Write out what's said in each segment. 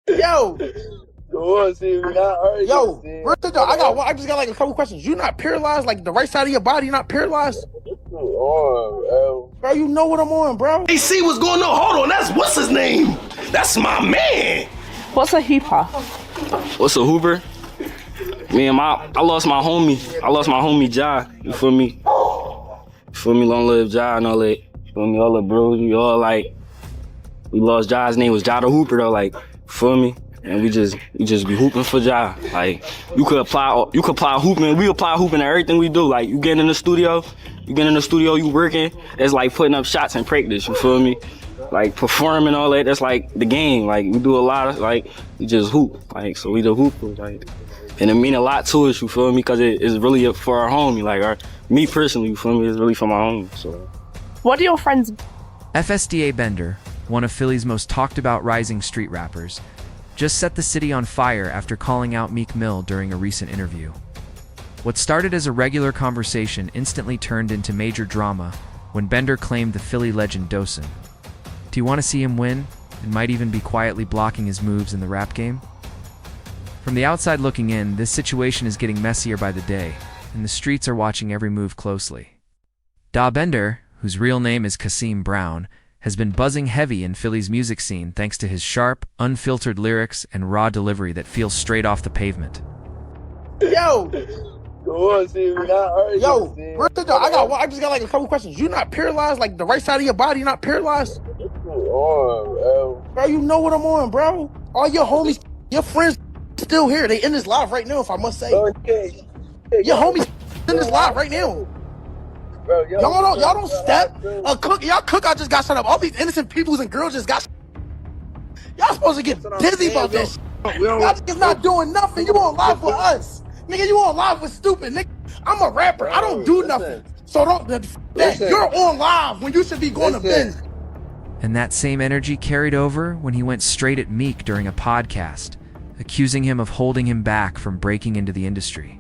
Yo, Come on, see, we're not arguing. yo, See. real talk, I just got like a couple questions. You not paralyzed? Like the right side of your body, you not paralyzed? What's on, Bro, you know what I'm on, bro. Hey, see what's going on? Hold on, what's his name? That's my man. What's a hooper? What's a hooper? Man, I lost my homie. I lost my homie Ja. You feel me? You feel me? Long live Ja and all that. You feel me? All the bros, we all like, we lost Ja. His name was Ja the Hooper though. Like, you feel me? And we just be hooping for Ja. Like, you could apply hooping. We apply hooping to everything we do. Like, you get in the studio, you working. It's like putting up shots in practice. You feel me? Like performing all that. That's like the game. Like, we do a lot of like, we just hoop. Like, so we the hoopers. Like, and it mean a lot to us. You feel me? Cause it's really for our homie. Like, me personally. You feel me? It's really for my homie. So. What do your friends? FSDA Bender, one of Philly's most talked about rising street rappers, just set the city on fire after calling out Meek Mill during a recent interview. What started as a regular conversation instantly turned into major drama when Bender claimed the Philly legend Dosen. Do you want to see him win, and might even be quietly blocking his moves in the rap game? From the outside looking in, this situation is getting messier by the day, and the streets are watching every move closely. Bender, whose real name is Kasim Brown, has been buzzing heavy in Philly's music scene thanks to his sharp, unfiltered lyrics and raw delivery that feels straight off the pavement. Yo, Come on, see, we're not arguing. yo, See. real talk, I just got like a couple questions. You not paralyzed? Like the right side of your body, you not paralyzed? What's on, Bro, you know what I'm on, bro. All your homies, your friends still here. They in this live right now, if I must say. Okay. Your homies in this live right now. Bro, Y'all don't step. Y'all cookout just got shut up. All these innocent peoples and girls just got. Y'all supposed to get dizzy about this. Y'all just not doing nothing. You on live with us, nigga. You on live with stupid, nigga. I'm a rapper. I don't do nothing. So you're on live when you should be going to bed. And that same energy carried over when he went straight at Meek during a podcast, accusing him of holding him back from breaking into the industry.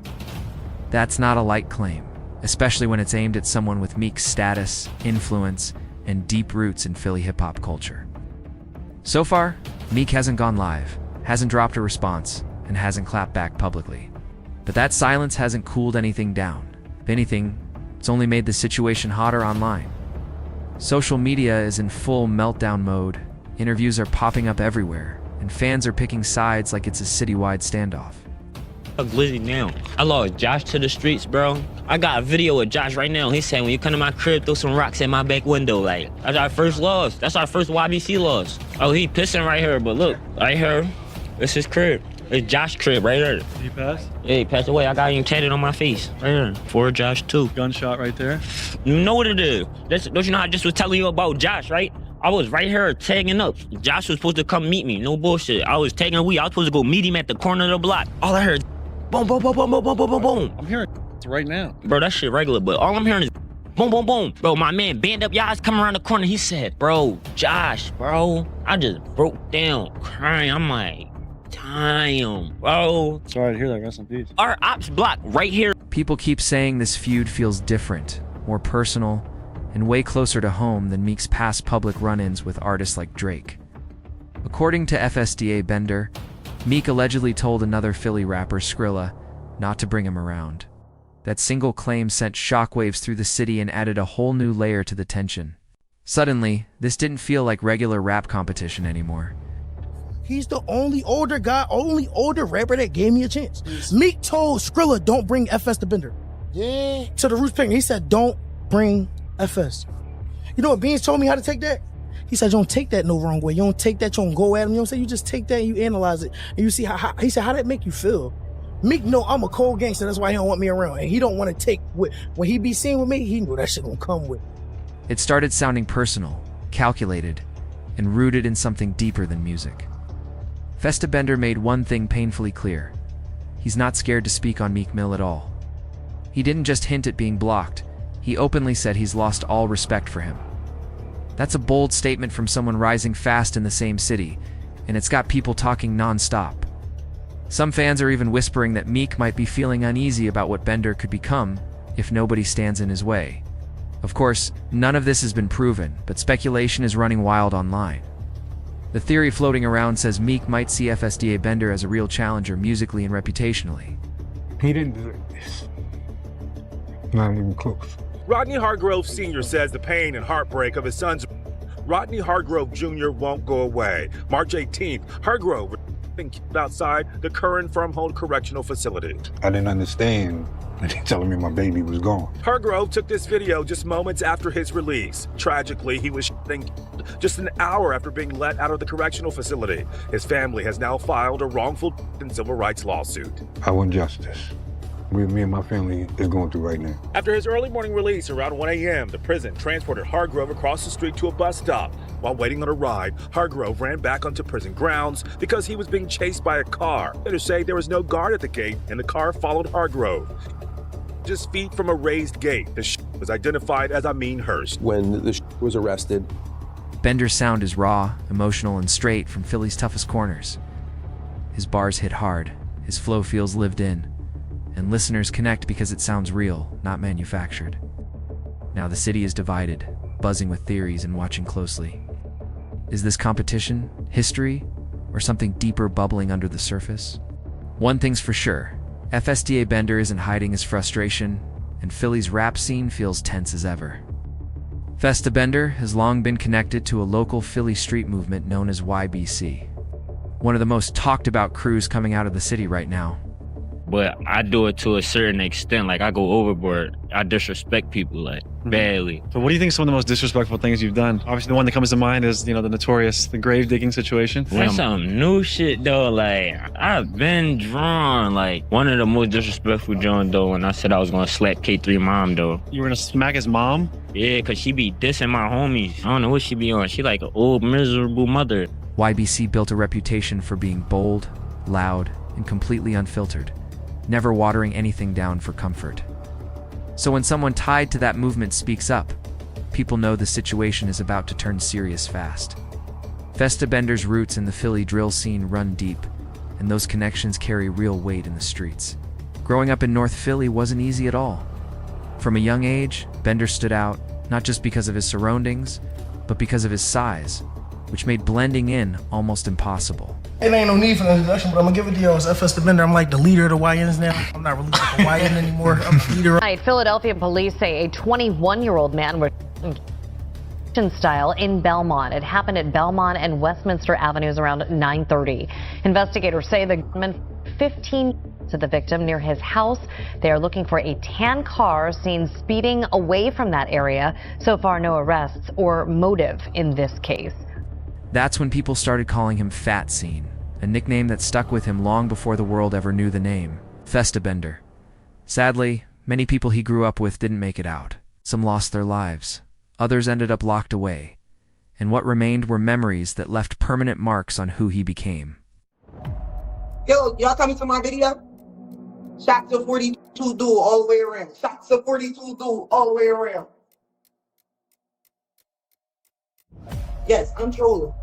That's not a light claim, especially when it's aimed at someone with Meek's status, influence, and deep roots in Philly hip-hop culture. So far, Meek hasn't gone live, hasn't dropped a response, and hasn't clapped back publicly. But that silence hasn't cooled anything down. If anything, it's only made the situation hotter online. Social media is in full meltdown mode, interviews are popping up everywhere, and fans are picking sides like it's a citywide standoff. Glizzy now. I lost Josh to the streets, bro. I got a video of Josh right now. He said, when you come to my crib, throw some rocks at my back window. Like, that's our first loss. That's our first YBC loss. Oh, he pissing right here, but look, right here, it's his crib. It's Josh's crib right here. Did he pass? Yeah, he passed away. I got him tatted on my face. Right here. For Josh, too. Gunshot right there? You know what it is. Don't you know I just was telling you about Josh, right? I was right here tagging up. Josh was supposed to come meet me. No bullshit. I was tagging a weed. I was supposed to go meet him at the corner of the block. All I heard, boom, boom, boom, boom, boom, boom, boom, boom, boom. I'm hearing right now. Bro, that shit regular, but all I'm hearing is boom, boom, boom. Bro, my man Band Up Y'all's coming around the corner. He said, bro, Josh, bro. I just broke down crying. I'm like, damn, bro. Sorry to hear that. Rest in peace. Our ops block right here. People keep saying this feud feels different, more personal, and way closer to home than Meek's past public run-ins with artists like Drake. According to FSDA Bender, Meek allegedly told another Philly rapper, Skrilla, not to bring him around. That single claim sent shockwaves through the city and added a whole new layer to the tension. Suddenly, this didn't feel like regular rap competition anymore. He's the only older rapper that gave me a chance. Meek told Skrilla, don't bring FS to Bender. Yeah. To the Roots Picnic, he said, don't bring FS. You know what Beans told me how to take that? He said, you don't take that no wrong way. You don't take that, you don't go at him. You know what I'm saying? You just take that and you analyze it. And you see he said, how that make you feel? Meek know I'm a cold gangster, that's why he don't want me around. And he don't want to take with, when he be seen with me, he knew that shit gonna come with. It started sounding personal, calculated, and rooted in something deeper than music. Festa Bender made one thing painfully clear. He's not scared to speak on Meek Mill at all. He didn't just hint at being blocked, he openly said he's lost all respect for him. That's a bold statement from someone rising fast in the same city, and it's got people talking non-stop. Some fans are even whispering that Meek might be feeling uneasy about what Bender could become if nobody stands in his way. Of course, none of this has been proven, but speculation is running wild online. The theory floating around says Meek might see FSDA Bender as a real challenger musically and reputationally. He didn't deserve this. Not even close. Rodney Hargrove Sr. says the pain and heartbreak of his son's Rodney Hargrove Jr. won't go away. March 18th, Hargrove been kept outside the Curran Firmhold Correctional Facility. I didn't understand when they telling me my baby was gone. Hargrove took this video just moments after his release. Tragically, he was just an hour after being let out of the correctional facility. His family has now filed a wrongful and civil rights lawsuit. I want justice. Me and my family is going through right now. After his early morning release around 1 a.m., the prison transported Hargrove across the street to a bus stop. While waiting on a ride, Hargrove ran back onto prison grounds because he was being chased by a car. They say there was no guard at the gate, and the car followed Hargrove. Just feet from a raised gate, the was identified as Amin Hurst. When the was arrested, Bender's sound is raw, emotional, and straight from Philly's toughest corners. His bars hit hard, his flow feels lived in, and listeners connect because it sounds real, not manufactured. Now the city is divided, buzzing with theories and watching closely. Is this competition, history, or something deeper bubbling under the surface? One thing's for sure, FSDA Bender isn't hiding his frustration, and Philly's rap scene feels tense as ever. FSDA Bender has long been connected to a local Philly street movement known as YBC, one of the most talked about crews coming out of the city right now. But I do it to a certain extent. Like, I go overboard. I disrespect people, like, badly. So what do you think are some of the most disrespectful things you've done? Obviously, the one that comes to mind is, the notorious, the grave digging situation. That's some new shit, though. Like, I've been drawn. Like, one of the most disrespectful John, though, when I said I was gonna slap K3 mom, though. You were gonna smack his mom? Yeah, cause she be dissing my homies. I don't know what she be on. She like an old, miserable mother. YBC built a reputation for being bold, loud, and completely unfiltered, never watering anything down for comfort. So when someone tied to that movement speaks up, people know the situation is about to turn serious fast. FSDA Bender's roots in the Philly drill scene run deep, and those connections carry real weight in the streets. Growing up in North Philly wasn't easy at all. From a young age, Bender stood out, not just because of his surroundings, but because of his size, which made blending in almost impossible. It ain't no need for an introduction, but I'm gonna give it to y'all. It's FSDA Bender. I'm like the leader of the YNs now. I'm not really like a YN anymore. I'm the leader. Tonight, Philadelphia police say a 21-year-old man was style in Belmont. It happened at Belmont and Westminster Avenues around 9:30. Investigators say the gunman 15 to the victim near his house. They are looking for a tan car seen speeding away from that area. So far, no arrests or motive in this case. That's when people started calling him Fat Scene, a nickname that stuck with him long before the world ever knew the name, FSDA Bender. Sadly, many people he grew up with didn't make it out. Some lost their lives. Others ended up locked away. And what remained were memories that left permanent marks on who he became. Yo, y'all coming to my video? Shots of 42 dude all the way around. Shots of 42 dude all the way around. Yes, I'm trolling.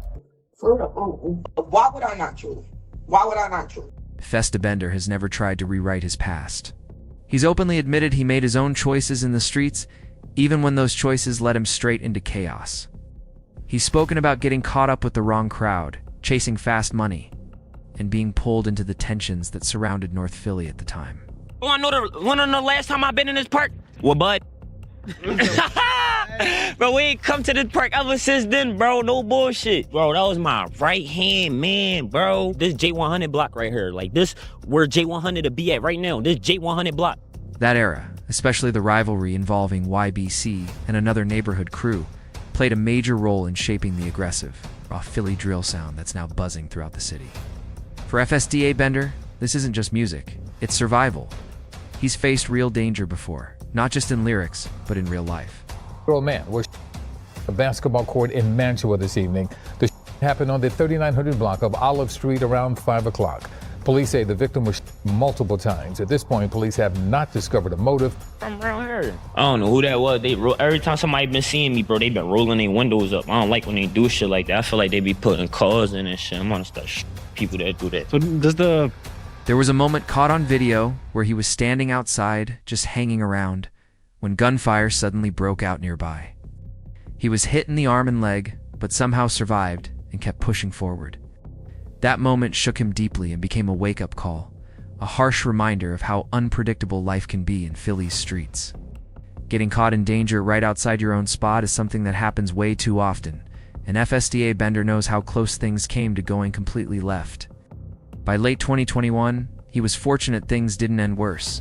For real. Why would I not troll? Why would I not troll? FSDA Bender has never tried to rewrite his past. He's openly admitted he made his own choices in the streets, even when those choices led him straight into chaos. He's spoken about getting caught up with the wrong crowd, chasing fast money, and being pulled into the tensions that surrounded North Philly at the time. Wanna know the last time I've been in this park? Well, bud. Bro, we ain't come to this park ever since then, bro. No bullshit. Bro, that was my right-hand man, bro. This J100 block right here. Like, this where J100 to be at right now. This J100 block. That era, especially the rivalry involving YBC and another neighborhood crew, played a major role in shaping the aggressive, raw Philly drill sound that's now buzzing throughout the city. For FSDA Bender, this isn't just music, it's survival. He's faced real danger before, not just in lyrics, but in real life. Man, we're a basketball court in Mantua this evening. The happened on the 3900 block of Olive Street around 5 o'clock. Police say the victim was multiple times. At this point, police have not discovered a motive. From around here. I don't know who that was. Every time somebody been seeing me, bro, they been rolling their windows up. I don't like when they do shit like that. I feel like they be putting cars in and shit. I'm gonna start people that do that. So does the... There was a moment caught on video where he was standing outside, just hanging around, when gunfire suddenly broke out nearby. He was hit in the arm and leg, but somehow survived and kept pushing forward. That moment shook him deeply and became a wake-up call, a harsh reminder of how unpredictable life can be in Philly's streets. Getting caught in danger right outside your own spot is something that happens way too often, and FSDA Bender knows how close things came to going completely left. By late 2021, he was fortunate things didn't end worse.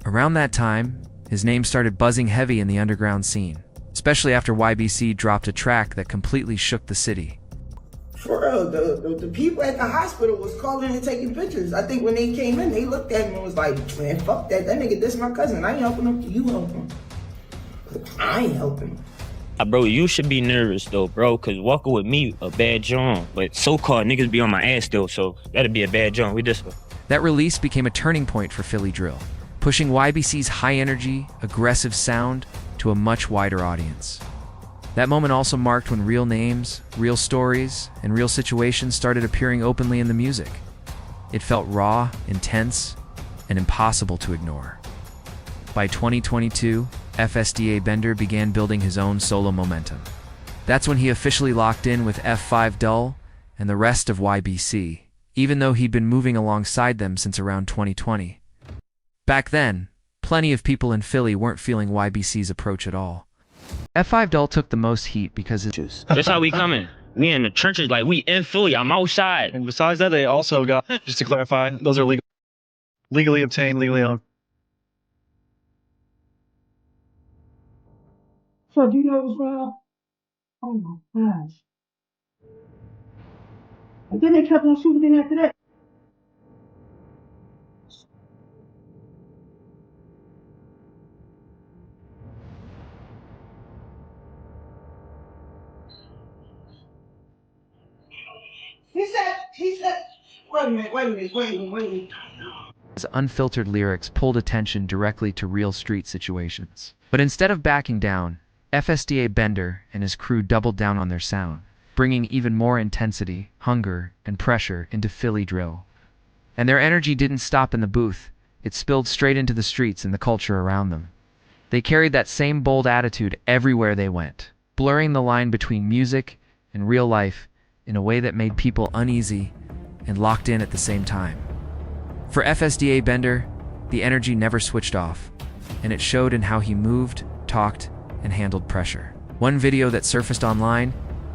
Around that time, his name started buzzing heavy in the underground scene, especially after YBC dropped a track that completely shook the city. For real, the people at the hospital was calling and taking pictures. I think when they came in, they looked at me and was like, man, fuck that. That nigga, this my cousin. I ain't helping him. You help him. I ain't helping him. Bro, you should be nervous though, bro, cause walking with me a bad joint, but so-called niggas be on my ass still, so that'd be a bad joint. We this one. That release became a turning point for Philly drill, pushing YBC's high-energy, aggressive sound to a much wider audience. That moment also marked when real names, real stories, and real situations started appearing openly in the music. It felt raw, intense, and impossible to ignore. By 2022, FSDA Bender began building his own solo momentum. That's when he officially locked in with F5 Dull and the rest of YBC, even though he'd been moving alongside them since around 2020. Back then, plenty of people in Philly weren't feeling YBC's approach at all. F5 Dull took the most heat because it's That's how we coming. We in the trenches, like we in Philly, I'm outside. And besides that, they also got, just to clarify, those are legally obtained, legally owned. So do you know what's wrong? Oh my gosh. And then they kept on shooting after that. He said, wait a minute. His unfiltered lyrics pulled attention directly to real street situations. But instead of backing down, FSDA Bender and his crew doubled down on their sound, bringing even more intensity, hunger, and pressure into Philly drill. And their energy didn't stop in the booth, it spilled straight into the streets and the culture around them. They carried that same bold attitude everywhere they went, blurring the line between music and real life in a way that made people uneasy and locked in at the same time. For FSDA Bender, the energy never switched off, and it showed in how he moved, talked, and handled pressure. One video that surfaced online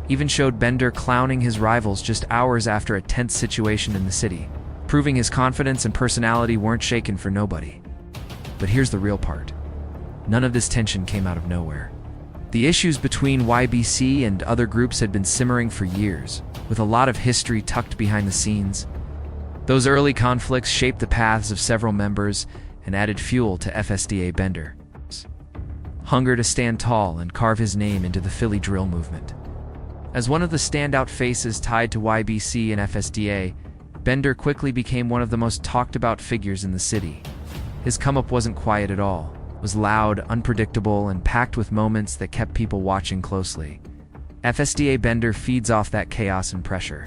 even showed Bender clowning his rivals just hours after a tense situation in the city, proving his confidence and personality weren't shaken for nobody. But here's the real part. None of this tension came out of nowhere. The issues between YBC and other groups had been simmering for years, with a lot of history tucked behind the scenes. Those early conflicts shaped the paths of several members and added fuel to FSDA Bender. Hunger to stand tall and carve his name into the Philly drill movement. As one of the standout faces tied to YBC and FSDA, Bender quickly became one of the most talked about figures in the city. His come-up wasn't quiet at all. It was loud, unpredictable, and packed with moments that kept people watching closely. FSDA Bender feeds off that chaos and pressure.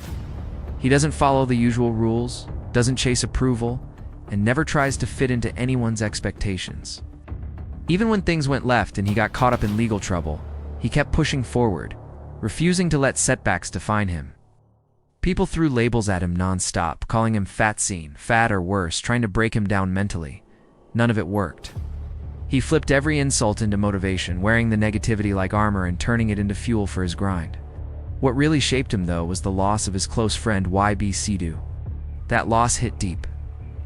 He doesn't follow the usual rules, doesn't chase approval, and never tries to fit into anyone's expectations. Even when things went left and he got caught up in legal trouble, he kept pushing forward, refusing to let setbacks define him. People threw labels at him non-stop, calling him fat scene, fat or worse, trying to break him down mentally. None of it worked. He flipped every insult into motivation, wearing the negativity like armor and turning it into fuel for his grind. What really shaped him, though, was the loss of his close friend YBC. That loss hit deep,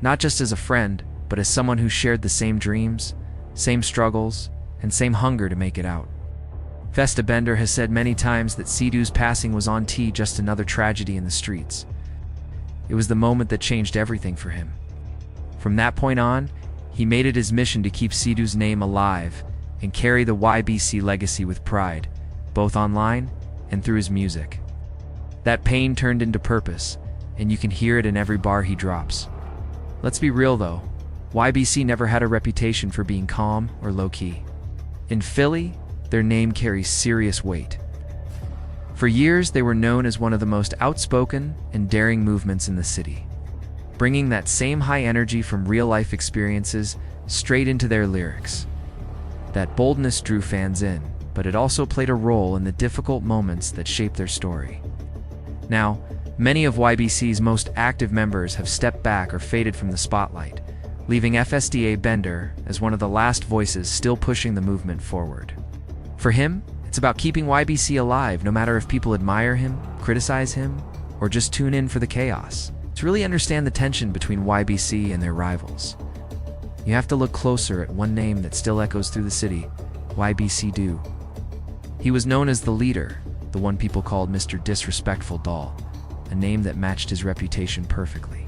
not just as a friend, but as someone who shared the same dreams, same struggles, and same hunger to make it out. FSDA Bender has said many times that Sidhu's passing was on just another tragedy in the streets. It was the moment that changed everything for him. From that point on, he made it his mission to keep Sidhu's name alive and carry the YBC legacy with pride, both online and through his music. That pain turned into purpose, and you can hear it in every bar he drops. Let's be real though, YBC never had a reputation for being calm or low-key. In Philly, their name carries serious weight. For years, they were known as one of the most outspoken and daring movements in the city, bringing that same high energy from real-life experiences straight into their lyrics. That boldness drew fans in, but it also played a role in the difficult moments that shaped their story. Now, many of YBC's most active members have stepped back or faded from the spotlight, leaving FSDA Bender as one of the last voices still pushing the movement forward. For him, it's about keeping YBC alive no matter if people admire him, criticize him, or just tune in for the chaos. To really understand the tension between YBC and their rivals, you have to look closer at one name that still echoes through the city, YBC Do. He was known as the leader, the one people called Mr. Disrespectful Doll, a name that matched his reputation perfectly.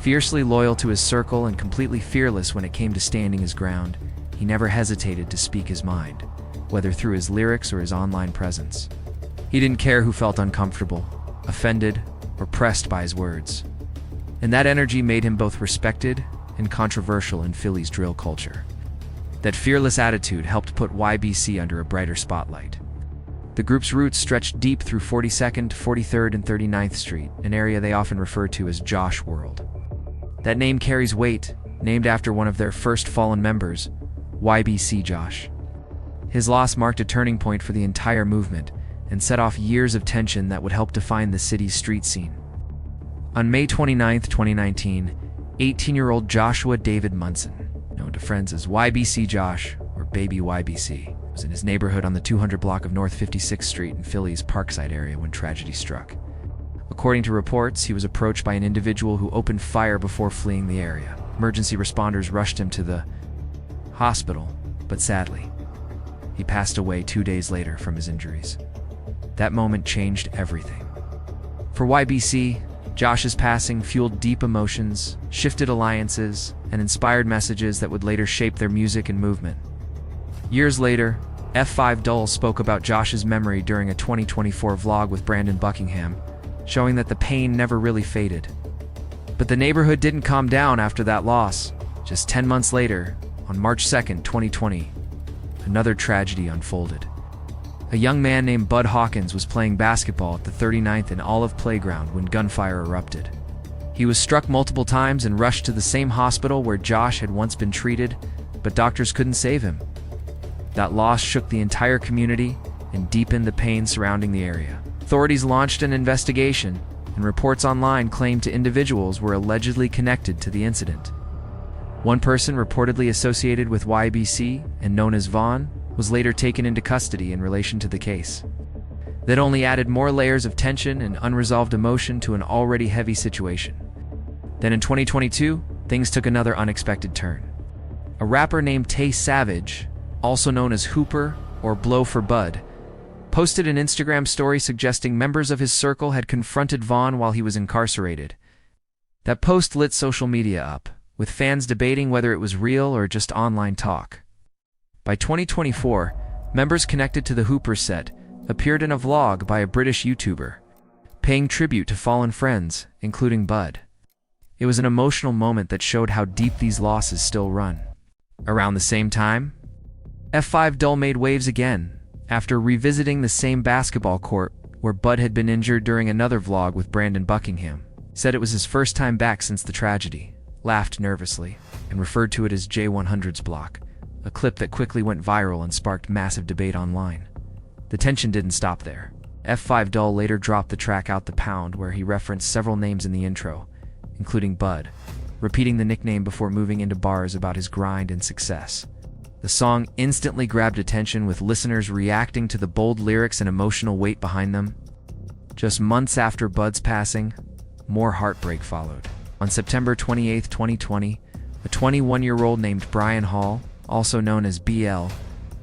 Fiercely loyal to his circle and completely fearless when it came to standing his ground, he never hesitated to speak his mind, whether through his lyrics or his online presence. He didn't care who felt uncomfortable, offended, or pressed by his words. And that energy made him both respected and controversial in Philly's drill culture. That fearless attitude helped put YBC under a brighter spotlight. The group's roots stretched deep through 42nd, 43rd, and 39th Street, an area they often refer to as Josh World. That name carries weight, named after one of their first fallen members, YBC Josh. His loss marked a turning point for the entire movement and set off years of tension that would help define the city's street scene. On May 29, 2019, 18-year-old Joshua David Munson, known to friends as YBC Josh or Baby YBC, was in his neighborhood on the 200 block of North 56th Street in Philly's Parkside area when tragedy struck. According to reports, he was approached by an individual who opened fire before fleeing the area. Emergency responders rushed him to the hospital, but sadly, he passed away 2 days later from his injuries. That moment changed everything. For YBC, Josh's passing fueled deep emotions, shifted alliances, and inspired messages that would later shape their music and movement. Years later, F5 Dull spoke about Josh's memory during a 2024 vlog with Brandon Buckingham, showing that the pain never really faded. But the neighborhood didn't calm down after that loss. Just 10 months later, on March 2nd, 2020, another tragedy unfolded. A young man named Bud Hawkins was playing basketball at the 39th and Olive Playground when gunfire erupted. He was struck multiple times and rushed to the same hospital where Josh had once been treated, but doctors couldn't save him. That loss shook the entire community and deepened the pain surrounding the area. Authorities launched an investigation, and reports online claimed to individuals were allegedly connected to the incident. One person reportedly associated with YBC and known as Vaughn was later taken into custody in relation to the case. That only added more layers of tension and unresolved emotion to an already heavy situation. Then in 2022, things took another unexpected turn. A rapper named Tay Savage, also known as Hooper or Blow for Bud, posted an Instagram story suggesting members of his circle had confronted Vaughn while he was incarcerated. That post lit social media up, with fans debating whether it was real or just online talk. By 2024, members connected to the Hooper set appeared in a vlog by a British YouTuber, paying tribute to fallen friends, including Bud. It was an emotional moment that showed how deep these losses still run. Around the same time, F5 Dull made waves again, after revisiting the same basketball court where Bud had been injured during another vlog with Brandon Buckingham. Said it was his first time back since the tragedy, laughed nervously, and referred to it as J100's block, a clip that quickly went viral and sparked massive debate online. The tension didn't stop there. F5 Dull later dropped the track Out the Pound, where he referenced several names in the intro, including Bud, repeating the nickname before moving into bars about his grind and success. The song instantly grabbed attention, with listeners reacting to the bold lyrics and emotional weight behind them. Just months after Bud's passing, more heartbreak followed. On September 28, 2020, a 21-year-old named Brian Hall, also known as BL,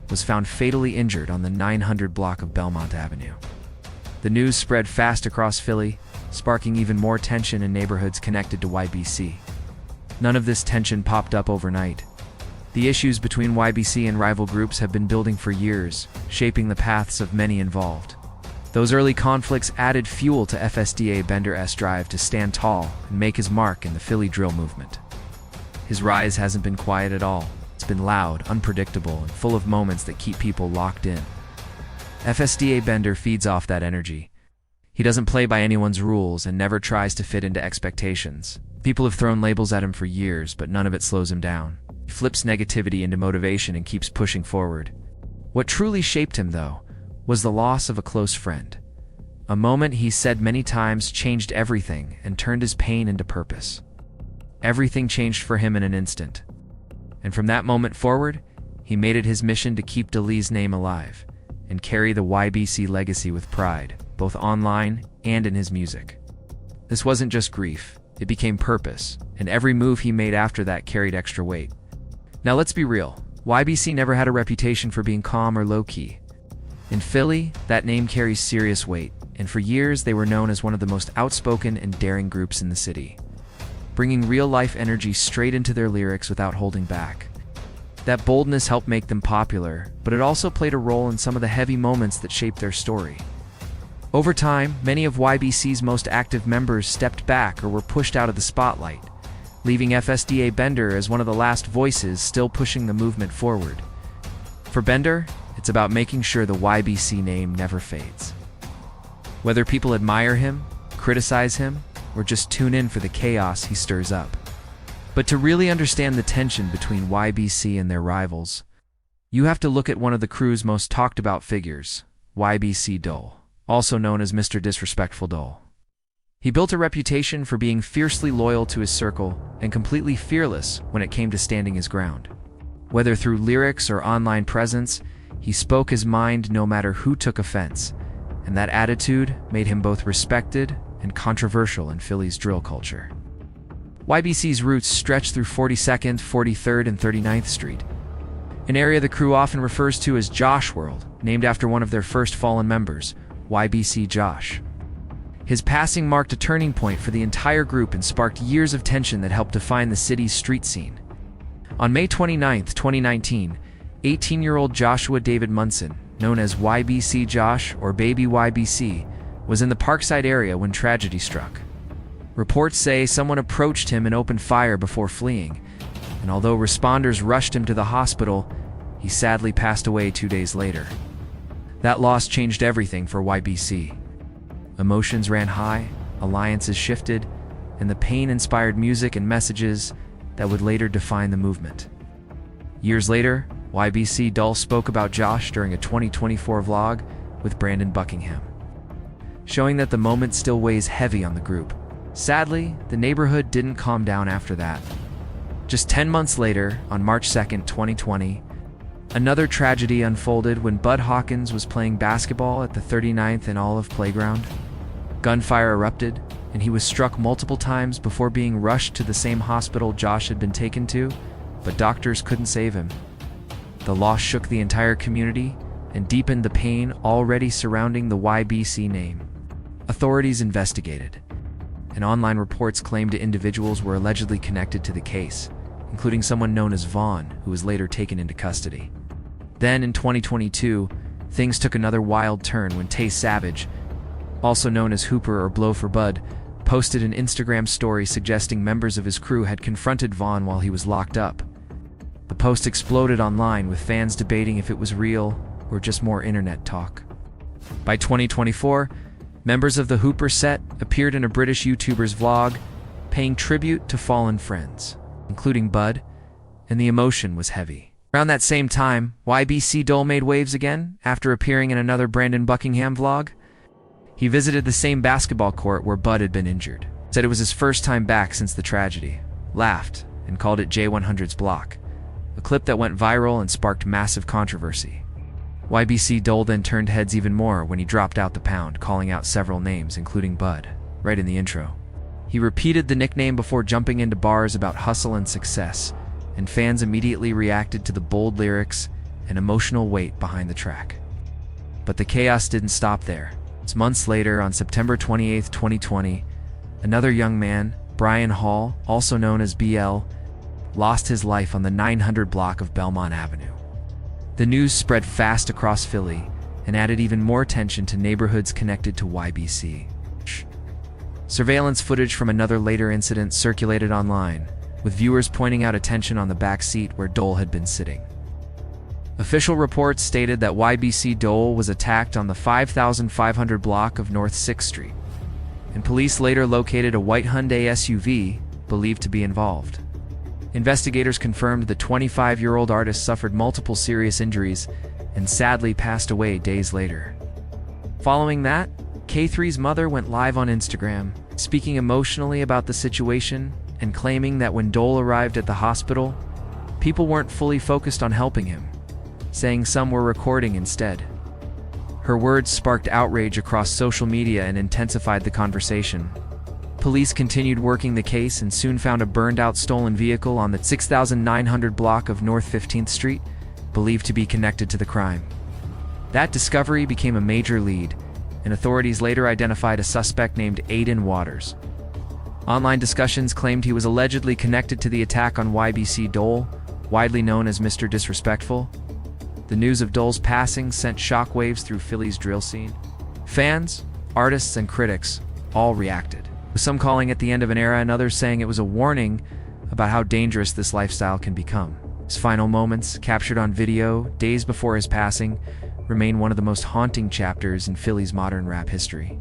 was found fatally injured on the 900 block of Belmont Avenue. The news spread fast across Philly, sparking even more tension in neighborhoods connected to YBC. None of this tension popped up overnight. The issues between YBC and rival groups have been building for years, shaping the paths of many involved. Those early conflicts added fuel to FSDA Bender's drive to stand tall and make his mark in the Philly drill movement. His rise hasn't been quiet at all. It's been loud, unpredictable, and full of moments that keep people locked in. FSDA Bender feeds off that energy. He doesn't play by anyone's rules and never tries to fit into expectations. People have thrown labels at him for years, but none of it slows him down. He flips negativity into motivation and keeps pushing forward. What truly shaped him, though, was the loss of a close friend. A moment he said many times changed everything and turned his pain into purpose. Everything changed for him in an instant. And from that moment forward, he made it his mission to keep Dali's name alive and carry the YBC legacy with pride, both online and in his music. This wasn't just grief, it became purpose, and every move he made after that carried extra weight. Now let's be real, YBC never had a reputation for being calm or low-key. In Philly, that name carries serious weight, and for years they were known as one of the most outspoken and daring groups in the city, bringing real-life energy straight into their lyrics without holding back. That boldness helped make them popular, but it also played a role in some of the heavy moments that shaped their story. Over time, many of YBC's most active members stepped back or were pushed out of the spotlight, leaving FSDA Bender as one of the last voices still pushing the movement forward. For Bender, it's about making sure the YBC name never fades. Whether people admire him, criticize him, or just tune in for the chaos he stirs up. But to really understand the tension between YBC and their rivals, you have to look at one of the crew's most talked about figures, YBC Dole, also known as Mr. Disrespectful Dole. He built a reputation for being fiercely loyal to his circle and completely fearless when it came to standing his ground. Whether through lyrics or online presence, he spoke his mind no matter who took offense, and that attitude made him both respected and controversial in Philly's drill culture. YBC's roots stretch through 42nd, 43rd, and 39th Street, an area the crew often refers to as Josh World, named after one of their first fallen members, YBC Josh. His passing marked a turning point for the entire group and sparked years of tension that helped define the city's street scene. On May 29, 2019, 18-year-old Joshua David Munson, known as YBC Josh or Baby YBC, was in the Parkside area when tragedy struck. Reports say someone approached him and opened fire before fleeing, and although responders rushed him to the hospital, he sadly passed away 2 days later. That loss changed everything for YBC. Emotions ran high, alliances shifted, and the pain inspired music and messages that would later define the movement. Years later, YBC Dole spoke about Josh during a 2024 vlog with Brandon Buckingham, showing that the moment still weighs heavy on the group. Sadly, the neighborhood didn't calm down after that. Just 10 months later, on March 2, 2020, another tragedy unfolded when Bud Hawkins was playing basketball at the 39th and Olive Playground. Gunfire erupted, and he was struck multiple times before being rushed to the same hospital Josh had been taken to, but doctors couldn't save him. The loss shook the entire community and deepened the pain already surrounding the YBC name. Authorities investigated, and online reports claimed individuals were allegedly connected to the case, including someone known as Vaughn, who was later taken into custody. Then, in 2022, things took another wild turn when Tay Savage, also known as Hooper or Blow for Bud, posted an Instagram story suggesting members of his crew had confronted Vaughn while he was locked up. The post exploded online, with fans debating if it was real or just more internet talk. By 2024, members of the Hooper set appeared in a British YouTuber's vlog, paying tribute to fallen friends, including Bud, and the emotion was heavy. Around that same time, YBC Dole made waves again after appearing in another Brandon Buckingham vlog. He visited the same basketball court where Bud had been injured, said it was his first time back since the tragedy, laughed, and called it J100's block, a clip that went viral and sparked massive controversy. YBC Dole then turned heads even more when he dropped out the pound, calling out several names, including Bud, right in the intro. He repeated the nickname before jumping into bars about hustle and success, and fans immediately reacted to the bold lyrics and emotional weight behind the track. But the chaos didn't stop there. Months later, on September 28, 2020, another young man, Brian Hall, also known as BL, lost his life on the 900 block of Belmont Avenue. The news spread fast across Philly and added even more tension to neighborhoods connected to YBC. Surveillance footage from another later incident circulated online, with viewers pointing out attention on the back seat where Dole had been sitting. Official reports stated that YBC Dole was attacked on the 5500 block of North 6th Street, and police later located a white Hyundai SUV believed to be involved. Investigators confirmed the 25-year-old artist suffered multiple serious injuries and sadly passed away days later. Following that, K3's mother went live on Instagram, speaking emotionally about the situation and claiming that when Dole arrived at the hospital, people weren't fully focused on helping him, saying some were recording instead. Her words sparked outrage across social media and intensified the conversation. Police continued working the case and soon found a burned-out stolen vehicle on the 6900 block of North 15th Street, believed to be connected to the crime. That discovery became a major lead, and authorities later identified a suspect named Aiden Waters. Online discussions claimed he was allegedly connected to the attack on YBC Dole, widely known as Mr. Disrespectful. The news of Dole's passing sent shockwaves through Philly's drill scene. Fans, artists, and critics all reacted, with some calling it the end of an era and others saying it was a warning about how dangerous this lifestyle can become. His final moments, captured on video days before his passing, remain one of the most haunting chapters in Philly's modern rap history.